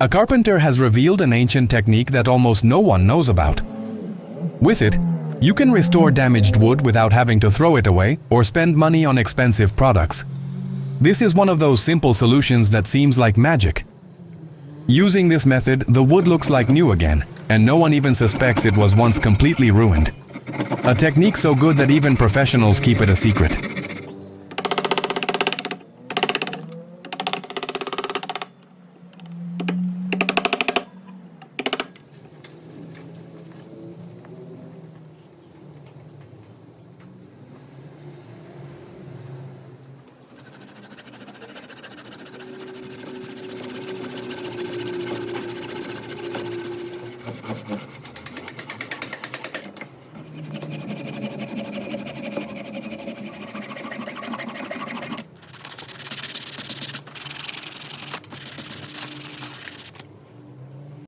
A carpenter has revealed an ancient technique that almost no one knows about. With it, you can restore damaged wood without having to throw it away or spend money on expensive products. This is one of those simple solutions that seems like magic. Using this method, the wood looks like new again, and no one even suspects it was once completely ruined. A technique so good that even professionals keep it a secret.